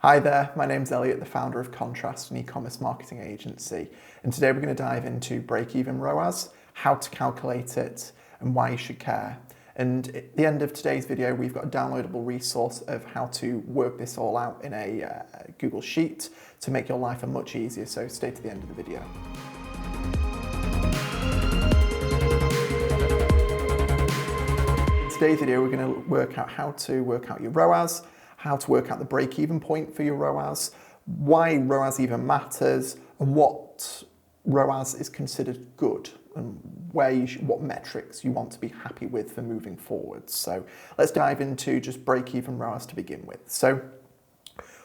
Hi there, my name's Elliot, the founder of Contrast, an e-commerce marketing agency. And today we're going to dive into break-even ROAS, how to calculate it, and why you should care. And at the end of today's video, we've got a downloadable resource of how to work this all out in a Google Sheet to make your life much easier, so stay to the end of the video. In today's video, we're going to work out how to work out your ROAS, how to work out the break-even point for your ROAS, why ROAS even matters, and what ROAS is considered good, and what metrics you want to be happy with for moving forward. So let's dive into just break-even ROAS to begin with. So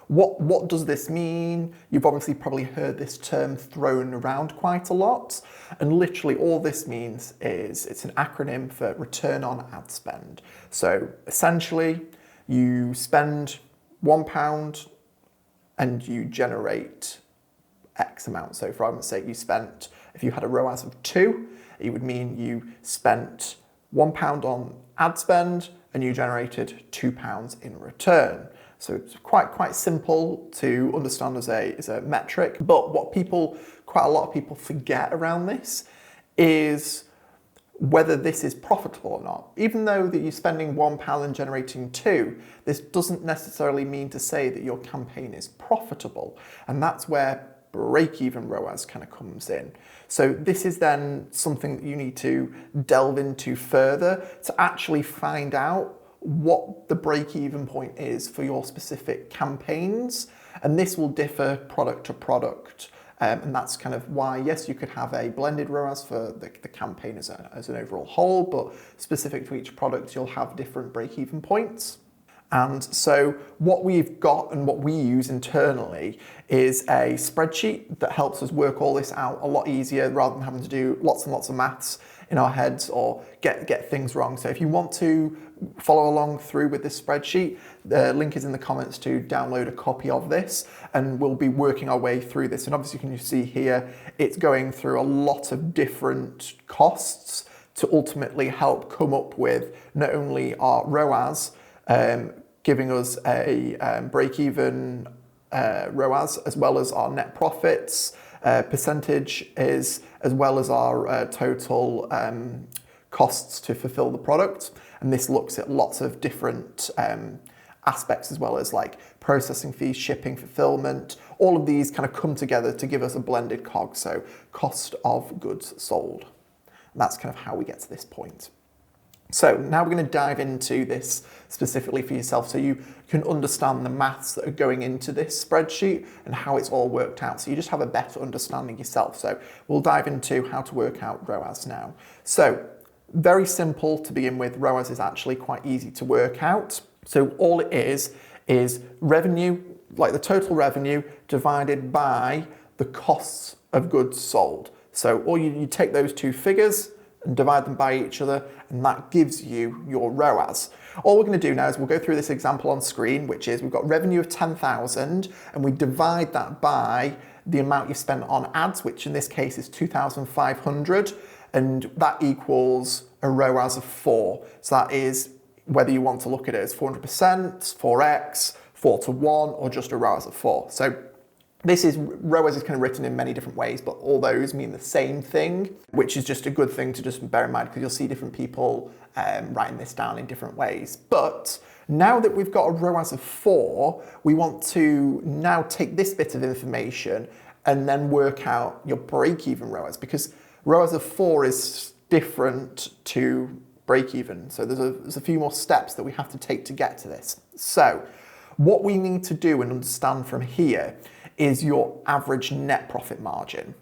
what does this mean? You've obviously probably heard this term thrown around quite a lot, and literally all this means is it's an acronym for return on ad spend. So essentially, you spend £1 and you generate X amount. So for argument's sake, if you had a ROAS of 2, it would mean you spent £1 on ad spend and you generated £2 in return. So it's quite simple to understand as a metric. But what quite a lot of people forget around this is whether this is profitable or not. Even though that you're spending £1 and generating 2, this doesn't necessarily mean to say that your campaign is profitable. And that's where break-even ROAS kind of comes in. So this is then something that you need to delve into further to actually find out what the break-even point is for your specific campaigns. And this will differ product to product. And that's kind of why, yes, you could have a blended ROAS for the campaign as an overall whole, but specific to each product, you'll have different break-even points. And so what we've got and what we use internally is a spreadsheet that helps us work all this out a lot easier rather than having to do lots and lots of maths in our heads or get things wrong. So if you want to follow along through with this spreadsheet, the link is in the comments to download a copy of this, and we'll be working our way through this. And obviously, can you see here, it's going through a lot of different costs to ultimately help come up with not only our ROAS, giving us a break-even ROAS, as well as our net profits percentage, as well as our total costs to fulfill the product. And this looks at lots of different aspects, as well as like processing fees, shipping, fulfillment. All of these kind of come together to give us a blended COG, so cost of goods sold. And that's kind of how we get to this point. So now we're going to dive into this specifically for yourself so you can understand the maths that are going into this spreadsheet and how it's all worked out. So you just have a better understanding yourself. So we'll dive into how to work out ROAS now. So very simple to begin with. ROAS is actually quite easy to work out. So all it is revenue, like the total revenue divided by the costs of goods sold. So all you take those two figures and divide them by each other, and that gives you your ROAS. All we're going to do now is we'll go through this example on screen, which is we've got revenue of 10,000, and we divide that by the amount you spent on ads, which in this case is 2,500, and that equals a ROAS of 4. So that is whether you want to look at it as 400%, 4x, 4 to 1, or just a ROAS of 4. So ROAS is kind of written in many different ways, but all those mean the same thing, which is just a good thing to just bear in mind, because you'll see different people writing this down in different ways. But now that we've got a ROAS of 4, we want to now take this bit of information and then work out your break-even ROAS, because ROAS of 4 is different to break-even. So there's a few more steps that we have to take to get to this. So what we need to do and understand from here is your average net profit margin.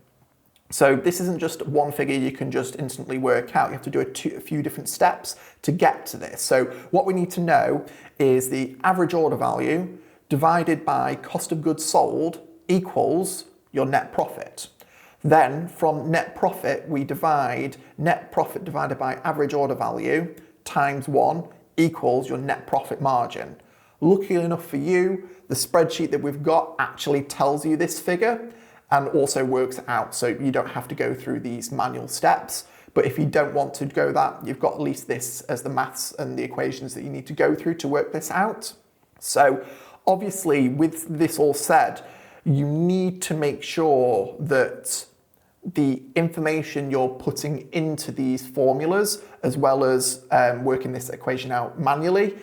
So this isn't just one figure you can just instantly work out. You have to do a few different steps to get to this. So what we need to know is the average order value divided by cost of goods sold equals your net profit. Then from net profit, we divide net profit divided by average order value times 1 equals your net profit margin. Luckily enough for you, the spreadsheet that we've got actually tells you this figure and also works out, so you don't have to go through these manual steps. But if you don't want to go that, you've got at least this as the maths and the equations that you need to go through to work this out. So Obviously, with this all said, you need to make sure that the information you're putting into these formulas, as well as working this equation out manually,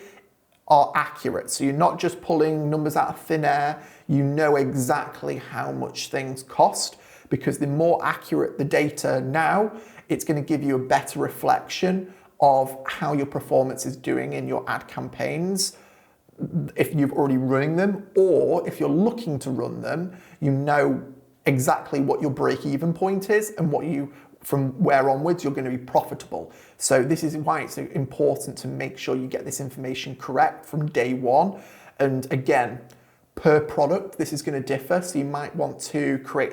are accurate. So you're not just pulling numbers out of thin air, you know exactly how much things cost, because the more accurate the data now, it's going to give you a better reflection of how your performance is doing in your ad campaigns. If you've already running them, or if you're looking to run them, you know exactly what your break-even point is and what you, from where onwards, you're going to be profitable. So this is why it's important to make sure you get this information correct from day one. And again, per product, this is going to differ. So you might want to create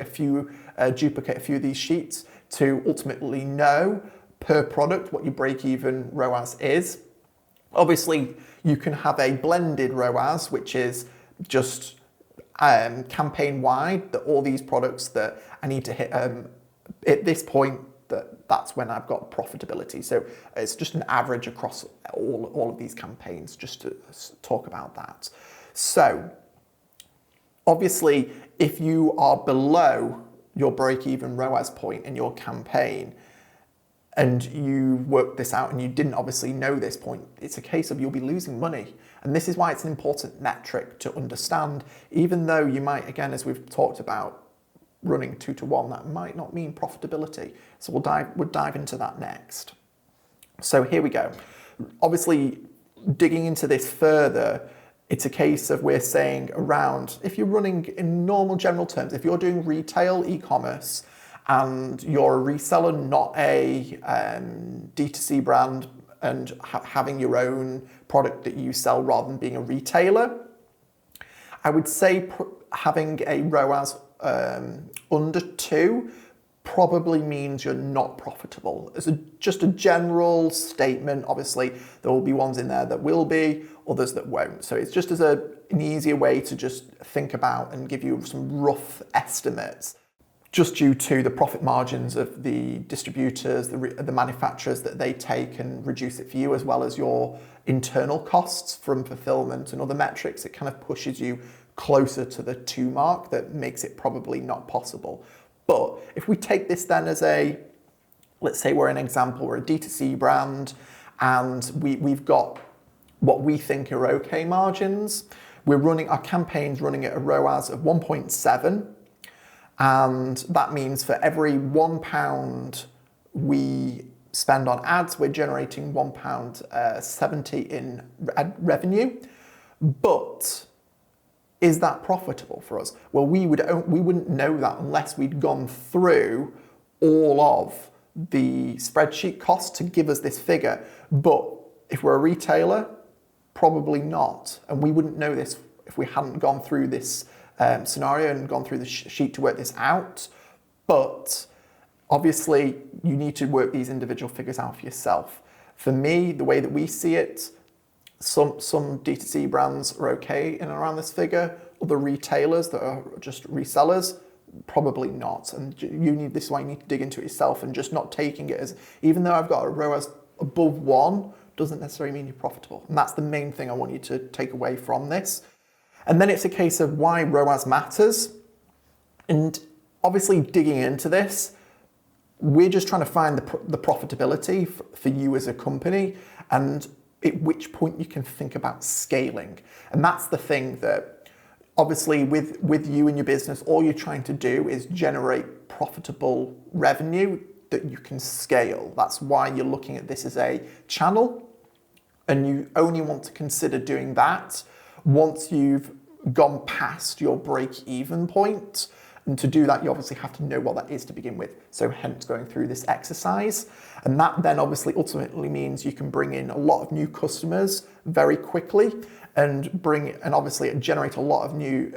duplicate a few of these sheets to ultimately know per product what your break-even ROAS is. Obviously, you can have a blended ROAS, which is just campaign-wide, that all these products that I need to hit at this point, that's when I've got profitability. So it's just an average across all of these campaigns, just to talk about that. So obviously, if you are below your break-even ROAS point in your campaign, and you worked this out and you didn't obviously know this point, it's a case of you'll be losing money. And this is why it's an important metric to understand, even though you might, again, as we've talked about, running 2-to-1, that might not mean profitability. So we'll dive into that next. So here we go. Obviously, digging into this further, it's a case of we're saying around, if you're running in normal general terms, if you're doing retail e-commerce, and you're a reseller, not a D2C brand, and having your own product that you sell rather than being a retailer, I would say having a ROAS under 2 probably means you're not profitable. As just a general statement, obviously there will be ones in there that will be, others that won't. So it's just as an easier way to just think about and give you some rough estimates, just due to the profit margins of the distributors, the manufacturers, that they take and reduce it for you, as well as your internal costs from fulfillment and other metrics. It kind of pushes you closer to the 2 mark, that makes it probably not possible. But if we take this then as let's say we're an example, we're a D2C brand, and we've got what we think are okay margins. We're running our campaigns running at a ROAS of 1.7. And that means for every £1 we spend on ads, we're generating £1.70 in revenue. But is that profitable for us? Well, we wouldn't know that unless we'd gone through all of the spreadsheet costs to give us this figure. But if we're a retailer, probably not. And we wouldn't know this if we hadn't gone through this scenario and gone through the sheet to work this out. But obviously you need to work these individual figures out for yourself. For me, the way that we see it, some D2C brands are okay in and around this figure. Other retailers that are just resellers, probably not. And this is why you need to dig into it yourself, and just not taking it as, even though I've got a ROAS above 1, doesn't necessarily mean you're profitable. And that's the main thing I want you to take away from this. And then it's a case of why ROAS matters. And obviously digging into this, we're just trying to find the profitability for you as a company, and at which point you can think about scaling. And that's the thing that obviously with you and your business, all you're trying to do is generate profitable revenue that you can scale. That's why you're looking at this as a channel, and you only want to consider doing that once you've gone past your break-even point. And to do that, you obviously have to know what that is to begin with. So hence going through this exercise. And that then obviously ultimately means you can bring in a lot of new customers very quickly, and obviously generate a lot of new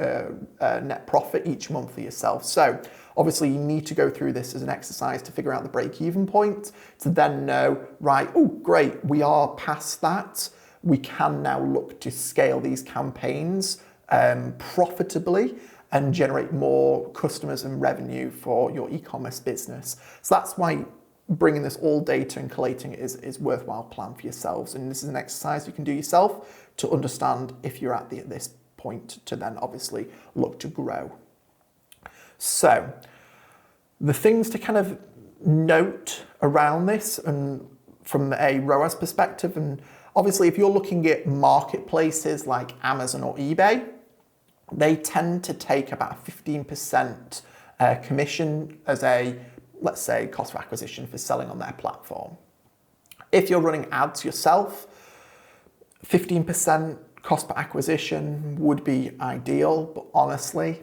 net profit each month for yourself. So obviously you need to go through this as an exercise to figure out the break-even point, to then know, right, oh great, we are past that. We can now look to scale these campaigns profitably and generate more customers and revenue for your e-commerce business. So that's why bringing this all data and collating it is worthwhile plan for yourselves. And this is an exercise you can do yourself to understand if you're at this point to then obviously look to grow. So the things to kind of note around this and from a ROAS perspective, and obviously if you're looking at marketplaces like Amazon or eBay, they tend to take about 15% commission as a, let's say, cost of acquisition for selling on their platform. If you're running ads yourself, 15% cost per acquisition would be ideal, but honestly,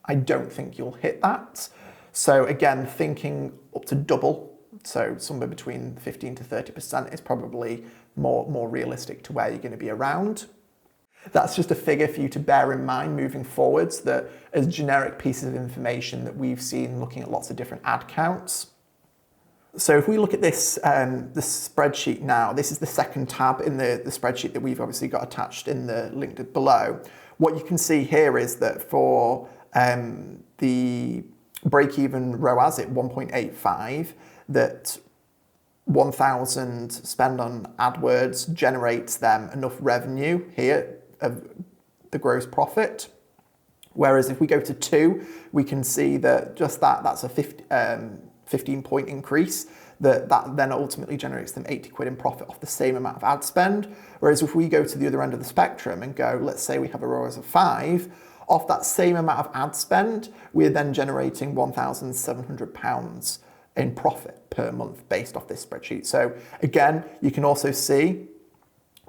I don't think you'll hit that. So again, thinking up to double, so somewhere between 15 to 30% is probably more realistic to where you're going to be around. That's just a figure for you to bear in mind moving forwards, that as generic pieces of information that we've seen looking at lots of different ad counts. So if we look at this spreadsheet now, this is the second tab in the spreadsheet that we've obviously got attached in the link below. What you can see here is that for the break-even ROAS at 1.85, that 1,000 spend on AdWords generates them enough revenue here of the gross profit. Whereas if we go to 2, we can see that just that's a 15-point increase, that then ultimately generates them 80 quid in profit off the same amount of ad spend. Whereas if we go to the other end of the spectrum and go, let's say we have a ROAS of 5, off that same amount of ad spend, we're then generating £1,700 in profit per month based off this spreadsheet. So again, you can also see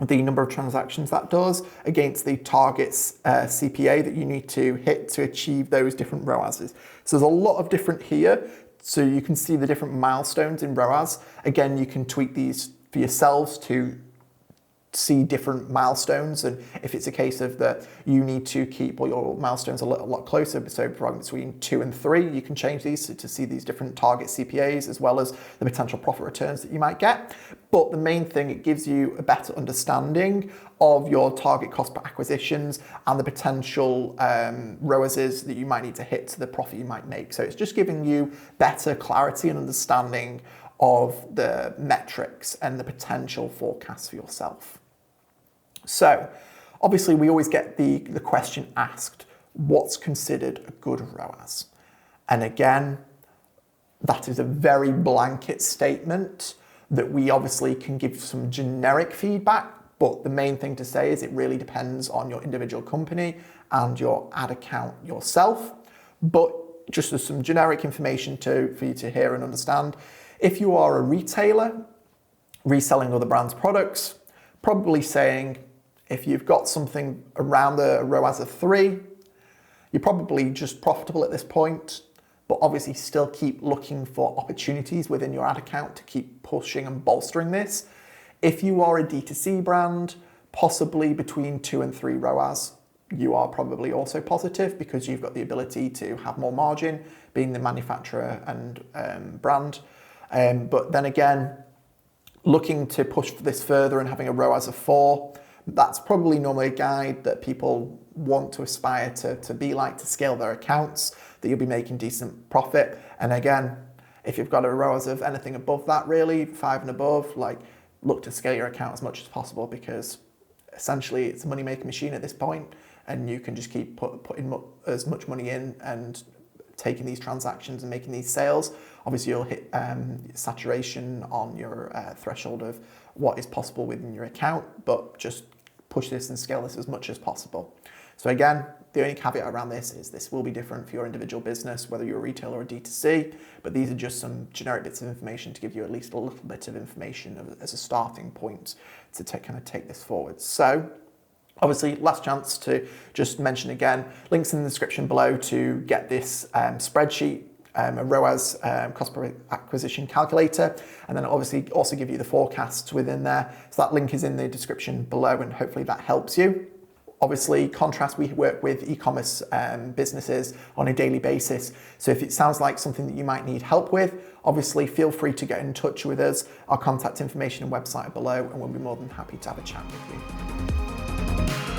the number of transactions that does against the targets CPA that you need to hit to achieve those different ROASs. So there's a lot of different here. So you can see the different milestones in ROAS. Again, you can tweak these for yourselves to see different milestones, and if it's a case of that you need to keep all your milestones a lot closer, so between 2 and 3, you can change these to see these different target CPAs as well as the potential profit returns that you might get. But the main thing, it gives you a better understanding of your target cost per acquisitions and the potential ROASs that you might need to hit to the profit you might make. So it's just giving you better clarity and understanding of the metrics and the potential forecasts for yourself. So obviously we always get the question asked, what's considered a good ROAS? And again, that is a very blanket statement that we obviously can give some generic feedback, but the main thing to say is it really depends on your individual company and your ad account yourself. But just as some generic information for you to hear and understand, if you are a retailer reselling other brands' products, probably saying if you've got something around the ROAS of 3, you're probably just profitable at this point, but obviously still keep looking for opportunities within your ad account to keep pushing and bolstering this. If you are a D2C brand, possibly between 2 and 3 ROAS, you are probably also positive because you've got the ability to have more margin being the manufacturer and brand. But then again, looking to push for this further and having a ROAS of 4, that's probably normally a guide that people want to aspire to be like, to scale their accounts, that you'll be making decent profit. And again, if you've got a ROAS of anything above that, really 5 and above, like, look to scale your account as much as possible, because essentially it's a money making machine at this point, and you can just keep putting as much money in and taking these transactions and making these sales. Obviously you'll hit saturation on your threshold of what is possible within your account, but just push this and scale this as much as possible. So again, the only caveat around this is this will be different for your individual business, whether you're a retailer or a D2C, but these are just some generic bits of information to give you at least a little bit of information as a starting point to take this forward. So obviously, last chance to just mention again, links in the description below to get this spreadsheet, a ROAS cost per acquisition calculator, and then obviously also give you the forecasts within there. So that link is in the description below, and hopefully that helps you. Obviously, contrast, we work with e-commerce businesses on a daily basis. So if it sounds like something that you might need help with, obviously feel free to get in touch with us. Our contact information and website are below, and we'll be more than happy to have a chat with you.